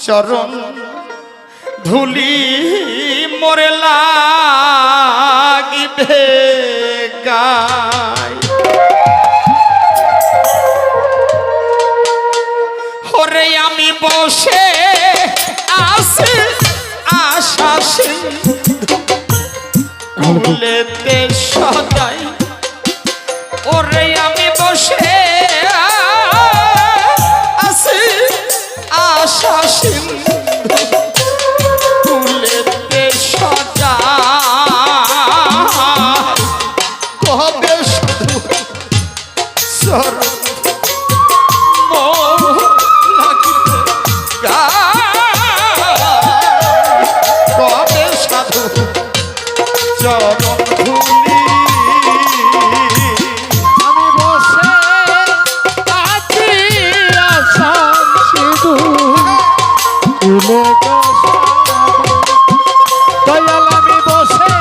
চরণ ধুলি মোরে লাগিবে গায়। ওরে আমি বসে আছি আশা সিন্ধু কুলেতে সদাই। ওরে আমি বসে আছি আশা সিন্ধু কুলেতে সদাই। কবে শুধু সর কবে সাধু চরণ ধুলি আমি বসে আছি আশা সিধু কুলে দয়াল। আমি বসে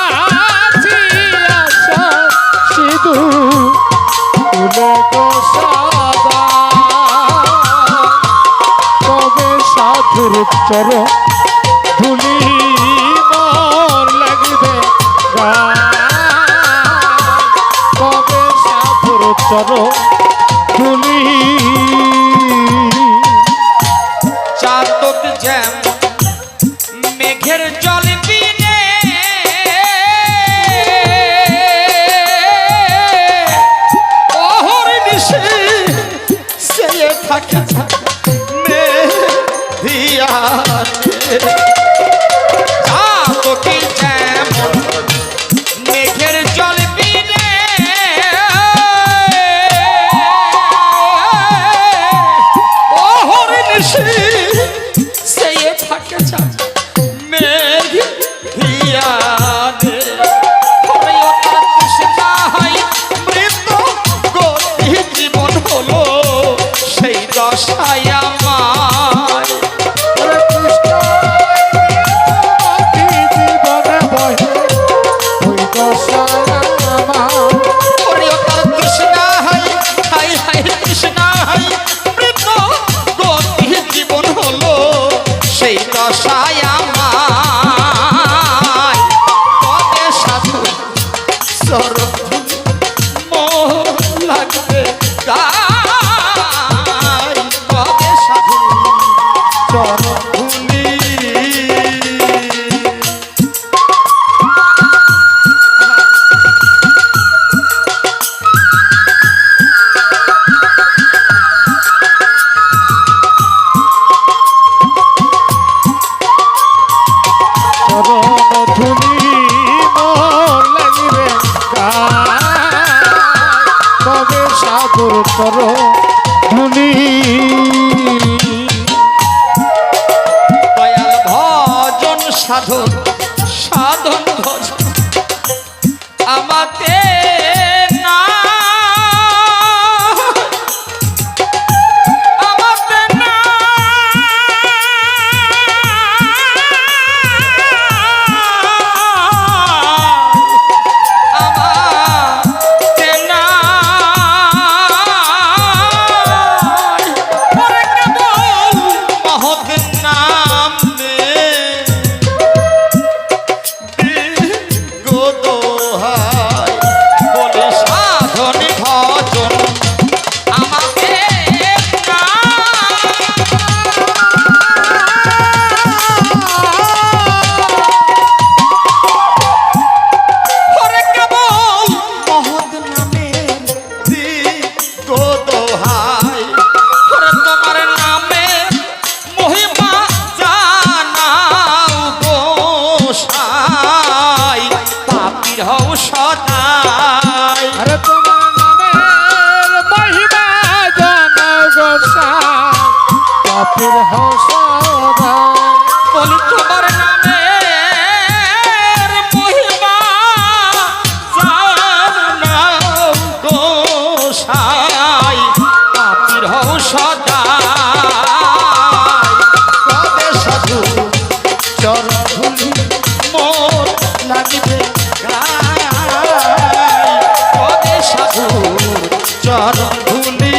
আছি আশা সিধু কুলে কবে সাধুর চরণ ধুলি মোর লাগিবে কবে সাধুর চরণ ধুলি। চাতক জ্যাম মেঘের জল বিনে অহর দিশে সে থাকে চাতকি যেমন মেঘের জল বিনে অহর নিশি সে থাকে মেঘ ধিয়ানে। মৃত গতি জীবন হলো সেই দশায় আমার। জীবন হলো সেই দশায় আমার। কবে সাধু চরণ মোহ লাগবে গায়। কবে সাধু চরণ ধুলি সাধুর চরণ ধুলি। দয়াল ভজন সাধন সাধন ভজন আমাতে না আমাতে না আমাতে না মহৎ নাম গোদোহাই বলে সাধন ভজন আমাকে কেবল মহৎ নামের গোদোহাই। তোমার নামে মহিমা জানাও গোসাই পাপীর হও সদাই। আরে তোমার নামের মহিমা জানাও গোসাই পাপীর হও সদাই। বলি তোমার নামের মহিমা জানাও গোসাই পাপীর হও সদাই। কবে সাধু চরণ ধুলি মোর লাগিবে গায়। কবে সাধু চরণ ধুলি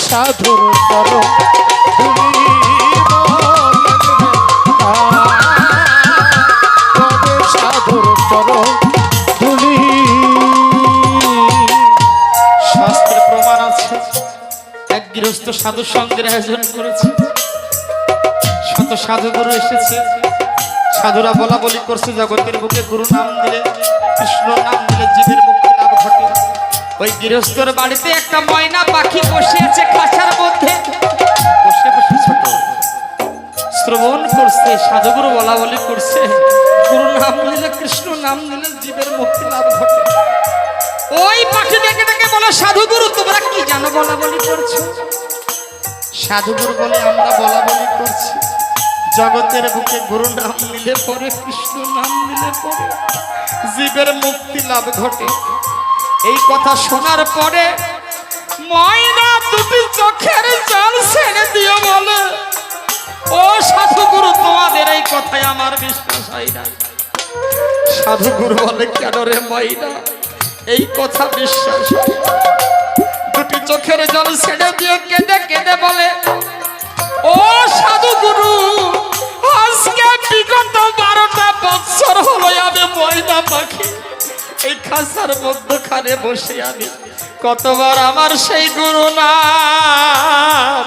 সাধুর চরণ ধুলি কবে সাধুর চরণ ধুলি। শাস্ত্রে প্রমাণ আছে, এক গৃহস্থ সাধু সঙ্গের আয়োজন করেছে, শত সাধুগুরু এসেছে, সাধুরা বলা বলি করছে জগতের বুকে গুরু নাম দিলে, কৃষ্ণ নাম দিলে জীবের মুক্তি লাভ ঘটে। ওই গৃহস্থর বাড়িতে একটা ময়না পাখি বসে আছে খাঁচার মধ্যে, বসে বসে ছোট শ্রবণ করছে, সাধুগুরু বলা বলি করছে, গুরু নাম নিলে কৃষ্ণ নাম নিলে জীবের মুক্তি লাভ ঘটে। ওই পাখি ডেকে ডেকে বলে, সাধুগুরু তোমরা কি জানো বলা বলি করছো? সাধুগুরু বলে, আমরা বলা বলি করছি জগতের বুকে গুরু নাম নিলে পরে, কৃষ্ণ নাম নিলে পরে জীবের মুক্তি লাভ ঘটে। এই কথা শোনার পরে ময়না দুটি চোখের জল ছেড়ে দিয়ে বলে, ও সাধুগুরু তোমাদের এই কথায় আমার বিশ্বাস হয় না। সাধুগুরু বলে, কেন রে ময়না এই কথা বিশ্বাস হয় না? দুটি চোখের জল ছেড়ে দিয়ে কেঁদে কেঁদে বলে, ও সাধুগুরু আজকে বিগত 12টা বছর হলো আমি ময়না পাখি এই খাঁচার মধ্যখানে বসে, আমি কতবার আমার সেই গুরু নাম,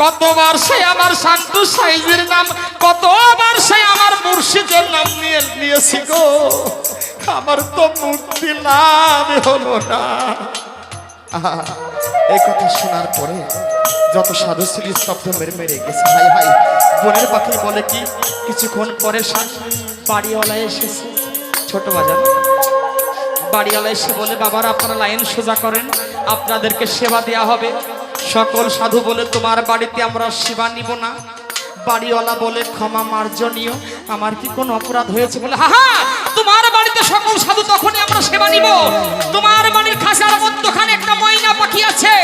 কতবার সেই আমার শান্তু সাইজির নাম, কতবার সেই আমার মুর্শিদের নাম নিয়েছি গো, আমার তো মুক্তি লাভ হলো না। এই কথা শোনার পরে যত সাধু ছিল স্তব্ধ মেরে মেরে গেছে। হাই হাই, বনের পাখি বলে কি, কিছুক্ষণ পরে বাড়িওয়ালা এসেছে, ছোট বাজার বাড়িওয়ালা এসে বলে, বাবার আপনারা লাইন সোজা করেন, আপনাদেরকে সেবা দেওয়া হবে। সকল সাধু বলে, তোমার বাড়িতে আমরা সেবা নিব না। বাড়িওয়ালা বলে, ক্ষমা মার্জনীয়, আমার কি কোনো অপরাধ হয়েছে? বলে, হা হা, তোমার বাড়িতে সকল সাধু তখনই আমরা সেবা নিব। তোমার বাড়ির খাঁচার মধ্যখানে একটা ময়না পাখি আছে,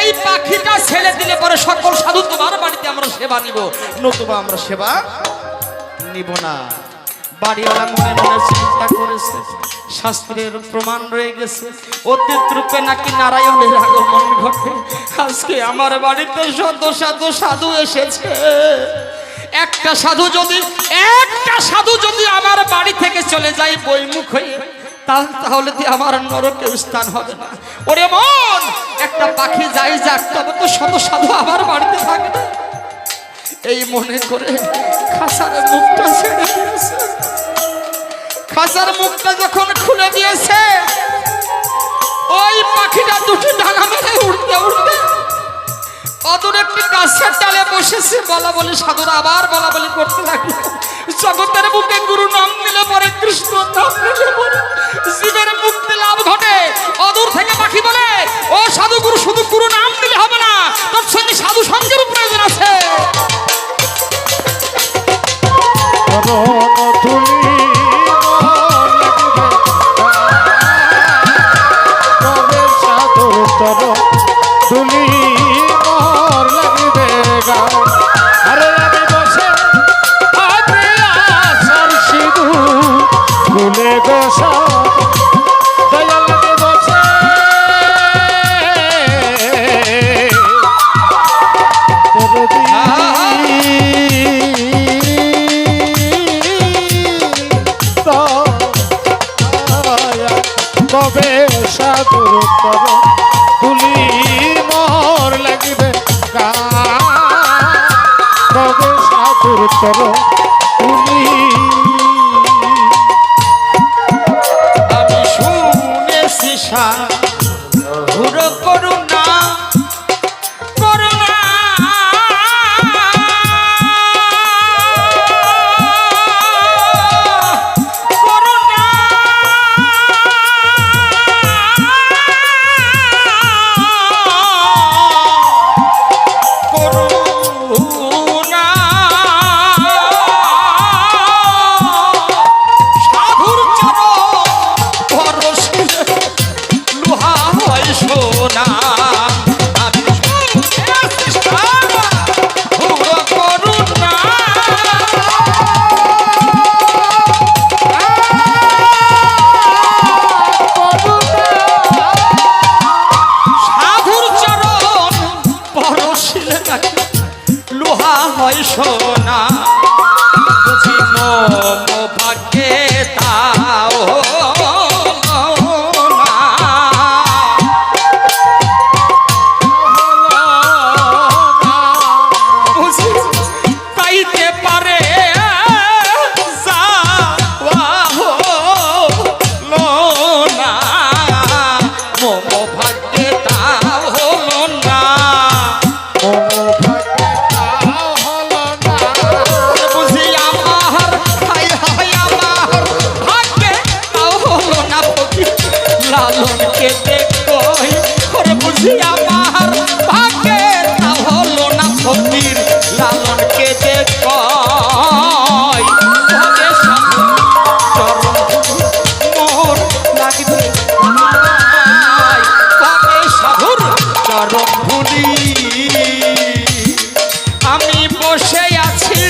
এই পাখিটা ছেড়ে দিলে পরে সকল সাধু তোমার বাড়িতে আমরা সেবা নিব, নতুবা আমরা সেবা নিব না। বাড়িওয়ালা মনে মনে চিন্তা করেছে, শাস্ত্রের প্রমাণ রয়ে গেছে, অতীত রূপে নাকি নারায়ণের আগমন ঘটে। আজকে আমার বাড়িতে শত শত সাধু এসেছে, একটা সাধু যদি আমার বাড়ি থেকে চলে যায় বইমুখ হয়ে, তাহলে আমার নরকে স্থান হবে না। ওরে মন, একটা পাখি যাই যাক, তবে তো শত সাধু আমার বাড়িতে থাকবে। এই মনে করে খাঁচার মুখটা ছেড়ে দিয়েছে। খাঁচার মুখটা যখন খুলে দিয়েছে, ওই পাখিটা দুটি ডানা মেলে উড়তে উড়তে অদূর একটি গাছের ডালে বসেছে। বলা বলি সাধুরা আবার বলা বলি করতে লাগলো, জগতের বুকে গুরু নাম নিলে পরে, কৃষ্ণ নাম নিলে পরে জীবের মুক্তি লাভ ঘটে। অদূর থেকে পাখি বলে, ও সাধুগুরু শুধু গুরু নাম নিলে হবে না, তোর সঙ্গে সাধু সঙ্গের প্রয়োজন আছে। তুলি মোর লাগবে গাও, আরে আমি বসে আগে আসার সিধু ফুলে গোসা দয়াল লাগে বসে কবে সাধুর তর তুলি মোর লাগিবে গা, কবে সাধুর তর তুলি। আমি শুনেছি সাধুর করুণা, করুণা লোহা হয় সোনা বুঝি মম ভাগ্যে তাও না। বুঝি পাইতে পারে যাওয়া হলো না, মম ভাগ্যে তাও হলো না। বুঝি আমার হায় হায় আমার ভাগ্যে তাও হলো না ফকির লালনকে দেখই। ওরে বুঝি আমার ভাগ্যে তাও হলো না ফকির লালনকে দেখই। ভবে চরণ মোর লাগবে নাই, ভবে সাধুর চরণ ধুলি আমি বসে আছি।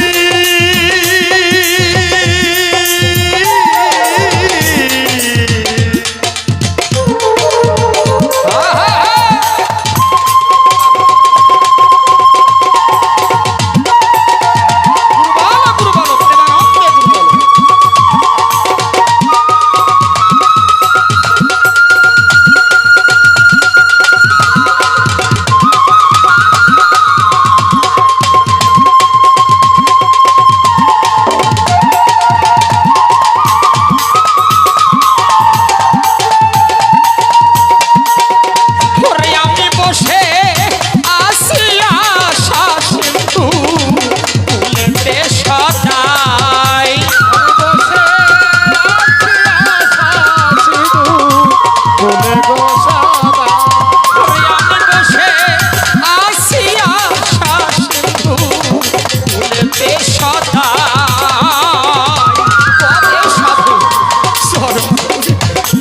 ওরে আমি বসে আছি আশা সিন্ধু ফুলেতে সদাই। ওরে আমি বসে আছি আশা সিন্ধু ফুলেতে সদাই। পরে সাধু চরণ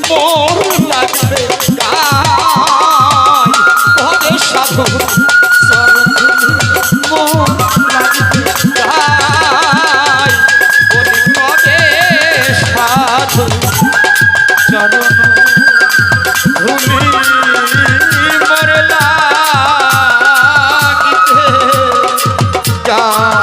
মোর লাগবে গায়, পরে সাধু চরণ মোর লাগবে গায়। ওরে পরে সাধু চরণ ধুলি মোর লাগিতে গায়।